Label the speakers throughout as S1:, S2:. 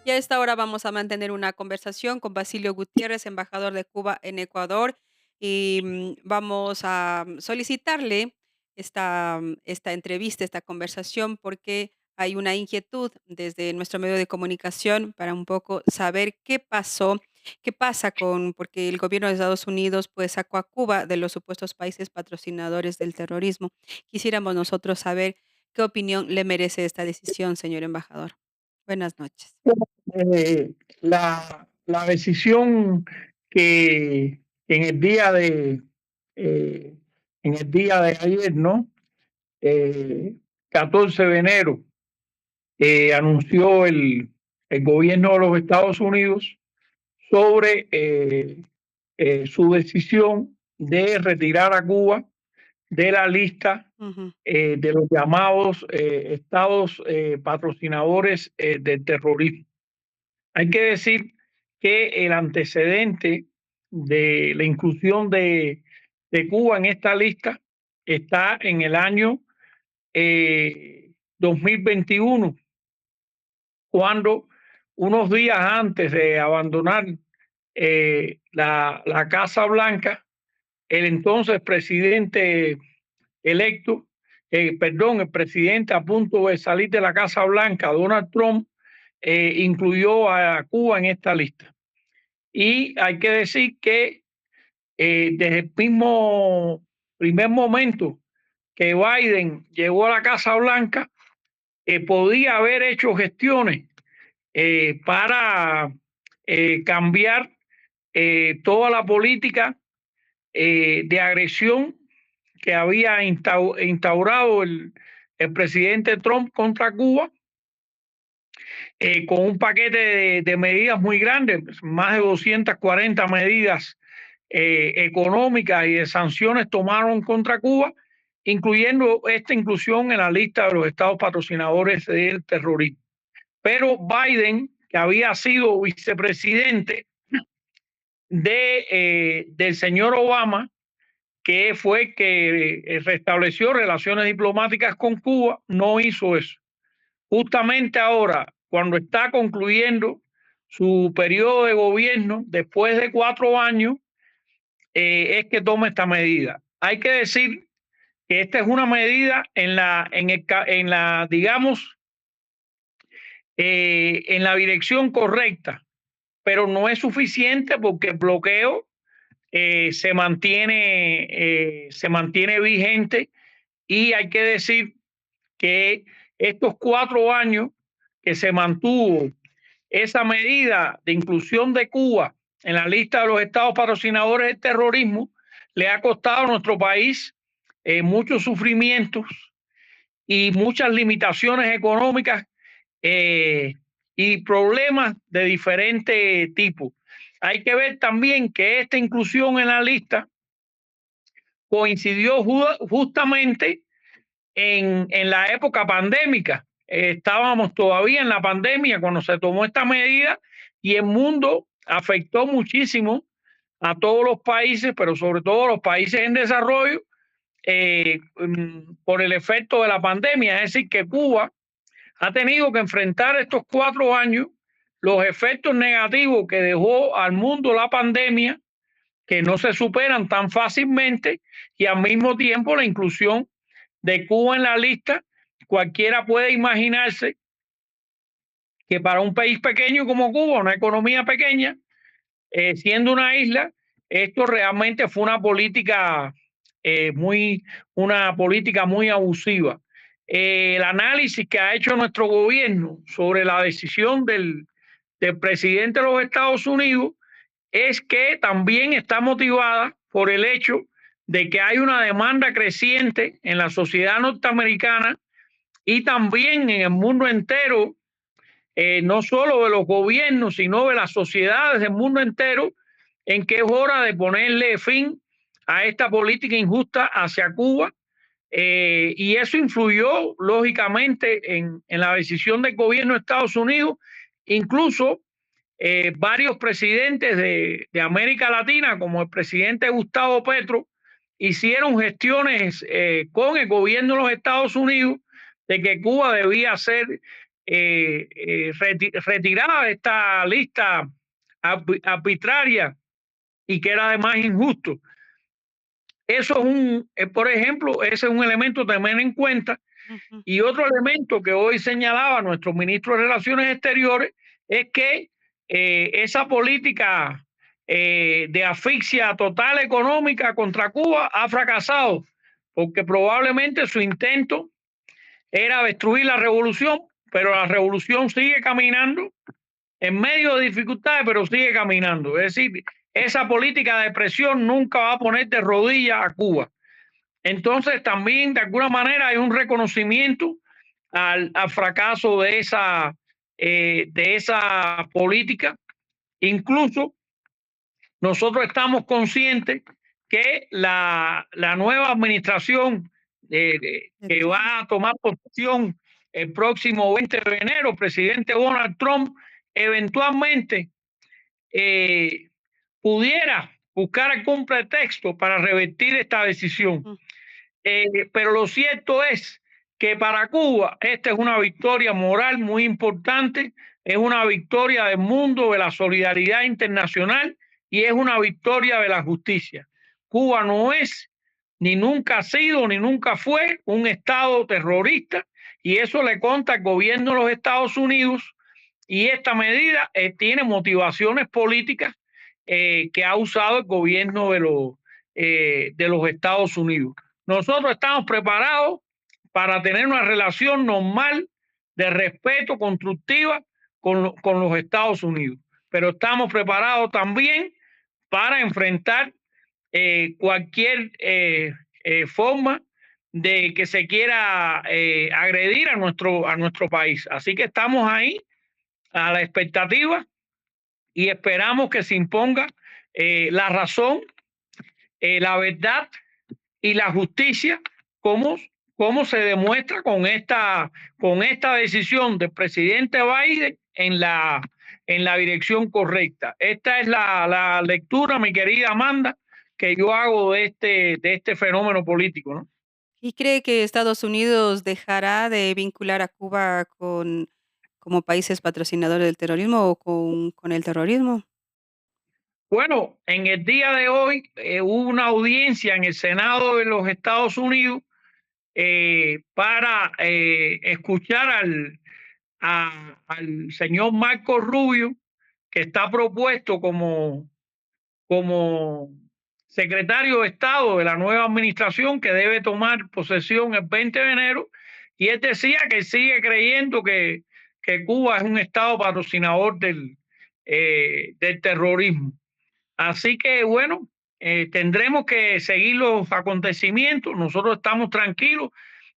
S1: Y a esta hora vamos a mantener una conversación con Basilio Gutiérrez, embajador de Cuba en Ecuador, y vamos a solicitarle esta entrevista, esta conversación, porque hay una inquietud desde nuestro medio de comunicación para un poco saber qué pasó, qué pasa porque el gobierno de Estados Unidos pues sacó a Cuba de los supuestos países patrocinadores del terrorismo. Quisiéramos nosotros saber qué opinión le merece esta decisión, señor embajador. Buenas noches.
S2: La decisión que en el día de eh, en el día de ayer, ¿no? 14 de enero, anunció el gobierno de los Estados Unidos sobre su decisión de retirar a Cuba de la lista
S1: Ujú,
S2: de los llamados estados patrocinadores del terrorismo. Hay que decir que el antecedente de la inclusión de Cuba en esta lista está en el año 2021, cuando unos días antes de abandonar la Casa Blanca, el entonces presidente electo, el presidente a punto de salir de la Casa Blanca, Donald Trump, incluyó a Cuba en esta lista. Y hay que decir que desde el mismo primer momento que Biden llegó a la Casa Blanca, podía haber hecho gestiones para cambiar toda la política de agresión que había instaurado el presidente Trump contra Cuba, con un paquete de medidas muy grandes, más de 240 medidas económicas y de sanciones tomaron contra Cuba, incluyendo esta inclusión en la lista de los estados patrocinadores del terrorismo. Pero Biden, que había sido vicepresidente del señor Obama, que fue que restableció relaciones diplomáticas con Cuba, no hizo eso. Justamente ahora, cuando está concluyendo su periodo de gobierno, después de 4 años, es que toma esta medida. Hay que decir que esta es una medida digamos, en la dirección correcta, pero no es suficiente porque el bloqueo se mantiene vigente, y hay que decir que estos 4 años que se mantuvo esa medida de inclusión de Cuba en la lista de los estados patrocinadores del terrorismo le ha costado a nuestro país muchos sufrimientos y muchas limitaciones económicas, eh, y problemas de diferente tipo. Hay que ver también que esta inclusión en la lista coincidió justamente en la época pandémica. Estábamos todavía en la pandemia cuando se tomó esta medida, y el mundo afectó muchísimo a todos los países, pero sobre todo a los países en desarrollo, por el efecto de la pandemia. Es decir, que Cuba ha tenido que enfrentar estos 4 años los efectos negativos que dejó al mundo la pandemia, que no se superan tan fácilmente, y al mismo tiempo la inclusión de Cuba en la lista. Cualquiera puede imaginarse que para un país pequeño como Cuba, una economía pequeña, siendo una isla, esto realmente fue una política muy abusiva. El análisis que ha hecho nuestro gobierno sobre la decisión del presidente de los Estados Unidos es que también está motivada por el hecho de que hay una demanda creciente en la sociedad norteamericana y también en el mundo entero, no solo de los gobiernos, sino de las sociedades del mundo entero, en que es hora de ponerle fin a esta política injusta hacia Cuba. Y eso influyó lógicamente en la decisión del gobierno de Estados Unidos. Incluso varios presidentes de América Latina, como el presidente Gustavo Petro, hicieron gestiones con el gobierno de los Estados Unidos de que Cuba debía ser retirada de esta lista arbitraria y que era además injusto. Eso es por ejemplo, ese es un elemento a tener en cuenta.
S1: Ujú,
S2: Y otro elemento que hoy señalaba nuestro ministro de Relaciones Exteriores es que esa política de asfixia total económica contra Cuba ha fracasado, porque probablemente su intento era destruir la revolución, pero la revolución sigue caminando en medio de dificultades, pero sigue caminando. Es decir, esa política de presión nunca va a poner de rodillas a Cuba. Entonces, también de alguna manera hay un reconocimiento al fracaso de esa política. Incluso nosotros estamos conscientes que la nueva administración
S1: de
S2: que
S1: Trump.
S2: va a tomar posesión el próximo 20 de enero, presidente Donald Trump, eventualmente eh, pudiera buscar algún pretexto para revertir esta decisión.
S1: Mm,
S2: Pero lo cierto es que para Cuba esta es una victoria moral muy importante, es una victoria del mundo, de la solidaridad internacional y es una victoria de la justicia. Cuba no es, ni nunca ha sido, ni nunca fue un Estado terrorista y eso le consta al gobierno de los Estados Unidos y esta medida tiene motivaciones políticas que ha usado el gobierno de los Estados Unidos. Nosotros estamos preparados para tener una relación normal de respeto constructiva con los Estados Unidos, pero estamos preparados también para enfrentar cualquier forma de que se quiera agredir a nuestro país. Así que estamos ahí a la expectativa y esperamos que se imponga la razón, la verdad y la justicia, como, como se demuestra con esta decisión del presidente Biden en la dirección correcta. Esta es la lectura, mi querida Amanda, que yo hago de este fenómeno político, ¿no?
S1: ¿Y cree que Estados Unidos dejará de vincular a Cuba con como países patrocinadores del terrorismo o con el terrorismo?
S2: Bueno, en el día de hoy hubo una audiencia en el Senado de los Estados Unidos para escuchar al señor Marco Rubio, que está propuesto como secretario de Estado de la nueva administración que debe tomar posesión el 20 de enero. Y él decía que sigue creyendo que Cuba es un Estado patrocinador del terrorismo. Así que, bueno, tendremos que seguir los acontecimientos. Nosotros estamos tranquilos.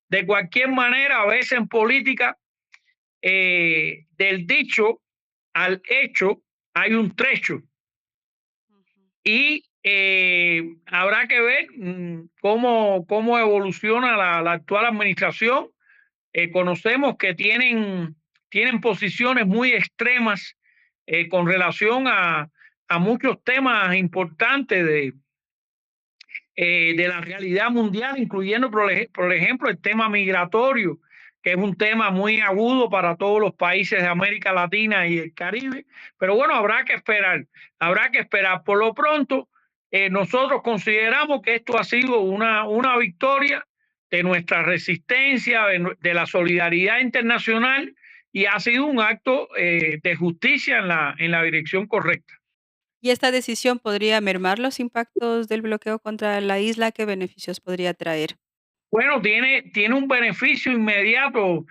S2: De cualquier manera, a veces en política, del dicho al hecho hay un trecho
S1: Ujú.
S2: y habrá que ver cómo evoluciona la actual administración. Conocemos que tienen posiciones muy extremas con relación a muchos temas importantes de la realidad mundial, incluyendo, por ejemplo, el tema migratorio, que es un tema muy agudo para todos los países de América Latina y el Caribe. Pero bueno, habrá que esperar, habrá que esperar. Por lo pronto, nosotros consideramos que esto ha sido una victoria de nuestra resistencia, de la solidaridad internacional y ha sido un acto de justicia en la dirección correcta.
S1: ¿Y esta decisión podría mermar los impactos del bloqueo contra la isla? ¿Qué beneficios podría traer?
S2: Bueno, tiene un beneficio inmediato,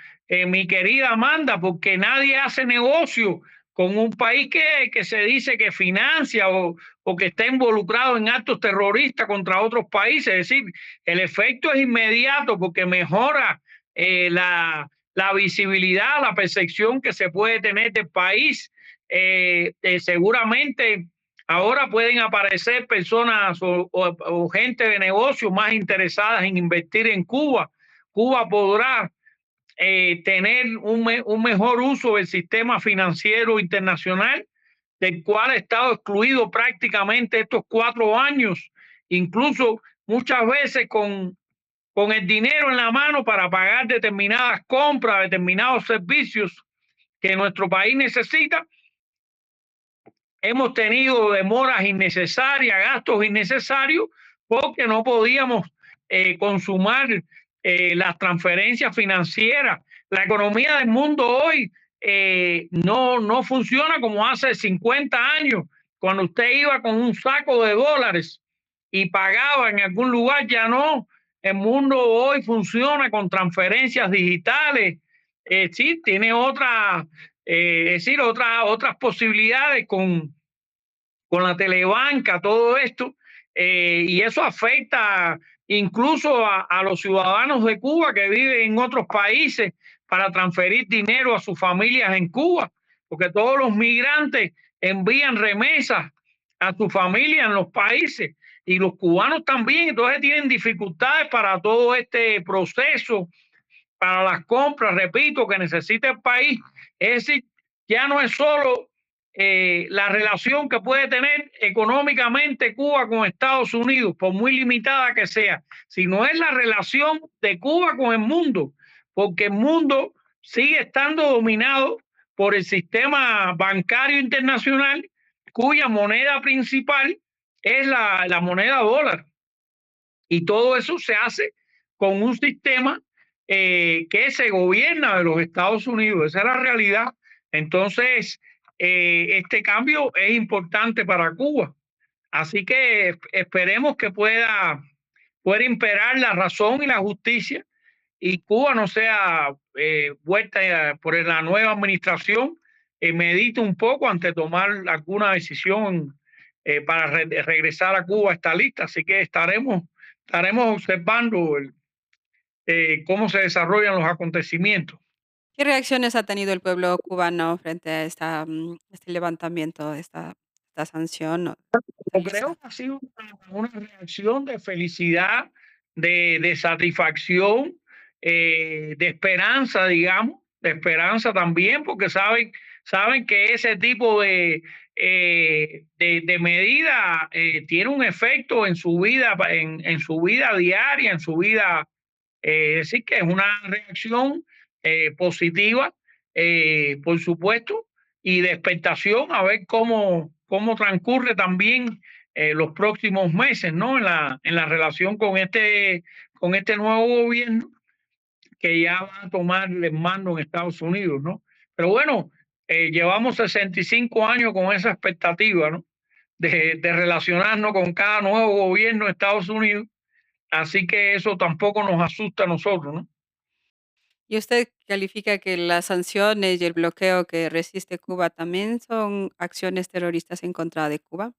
S2: mi querida Amanda, porque nadie hace negocio con un país que se dice que financia o que está involucrado en actos terroristas contra otros países. Es decir, el efecto es inmediato porque mejora la visibilidad, la percepción que se puede tener del país. Seguramente ahora pueden aparecer personas o gente de negocio más interesadas en invertir en Cuba. Cuba podrá tener un mejor uso del sistema financiero internacional, del cual ha estado excluido prácticamente estos 4 años, incluso muchas veces con el dinero en la mano para pagar determinadas compras, determinados servicios que nuestro país necesita. Hemos tenido demoras innecesarias, gastos innecesarios, porque no podíamos consumar las transferencias financieras. La economía del mundo hoy no funciona como hace 50 años, cuando usted iba con un saco de dólares y pagaba en algún lugar, ya no. El mundo hoy funciona con transferencias digitales. Sí, tiene es decir, otras posibilidades con la telebanca, todo esto, y eso afecta incluso a los ciudadanos de Cuba que viven en otros países para transferir dinero a sus familias en Cuba, porque todos los migrantes envían remesas a su familia en los países y los cubanos también, entonces tienen dificultades para todo este proceso, para las compras, repito, que necesita el país. Es decir, ya no es solo la relación que puede tener económicamente Cuba con Estados Unidos, por muy limitada que sea, sino es la relación de Cuba con el mundo, porque el mundo sigue estando dominado por el sistema bancario internacional, cuya moneda principal es la moneda dólar. Y todo eso se hace con un sistema que se gobierna de los Estados Unidos. Esa es la realidad. Entonces, este cambio es importante para Cuba. Así que esperemos que pueda imperar la razón y la justicia y Cuba no sea vuelta por la nueva administración, medite un poco antes de tomar alguna decisión para regresar a Cuba a esta lista. Así que estaremos observando cómo se desarrollan los acontecimientos.
S1: ¿Qué reacciones ha tenido el pueblo cubano frente a este levantamiento, esta sanción o esta
S2: Yo creo
S1: lista?
S2: que ha sido una reacción de felicidad, de satisfacción, de esperanza, digamos, de esperanza también, porque saben que ese tipo de medida tiene un efecto en su vida, en su vida diaria, en su vida. Es decir, que es una reacción positiva, por supuesto, y de expectación a ver cómo transcurre también los próximos meses, ¿no? En la relación con este nuevo gobierno que ya va a tomar el mando en Estados Unidos, ¿no? Pero bueno, llevamos 65 años con esa expectativa, ¿no? De relacionarnos con cada nuevo gobierno de Estados Unidos, así que eso tampoco nos asusta a nosotros, ¿no?
S1: ¿Y usted califica que las sanciones y el bloqueo que resiste Cuba también son acciones terroristas en contra de Cuba?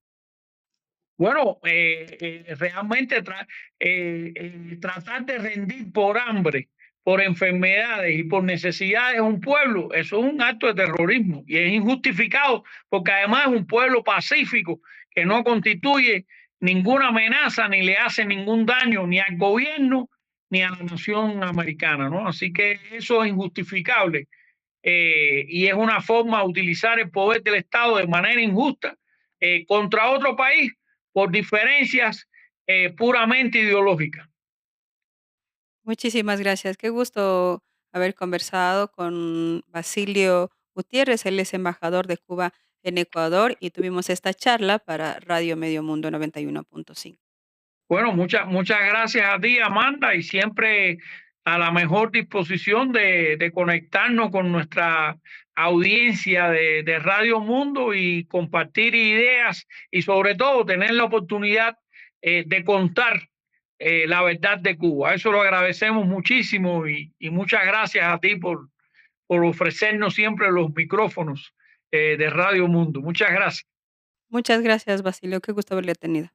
S2: Bueno, realmente tratar de rendir por hambre, por enfermedades y por necesidades a un pueblo, eso es un acto de terrorismo y es injustificado porque además es un pueblo pacífico que no constituye ninguna amenaza ni le hace ningún daño ni al gobierno ni a la nación americana, ¿no? Así que eso es injustificable y es una forma de utilizar el poder del Estado de manera injusta contra otro país por diferencias puramente ideológicas.
S1: Muchísimas gracias. Qué gusto haber conversado con Basilio Gutiérrez. Él es embajador de Cuba en Ecuador y tuvimos esta charla para Radio Medio Mundo 91.5.
S2: Bueno, muchas gracias a ti, Amanda, y siempre a la mejor disposición de conectarnos con nuestra audiencia de Radio Mundo y compartir ideas y sobre todo tener la oportunidad de contar la verdad de Cuba. Eso lo agradecemos muchísimo y muchas gracias a ti por ofrecernos siempre los micrófonos de Radio Mundo. Muchas gracias.
S1: Muchas gracias, Basilio. Qué gusto haberle tenido.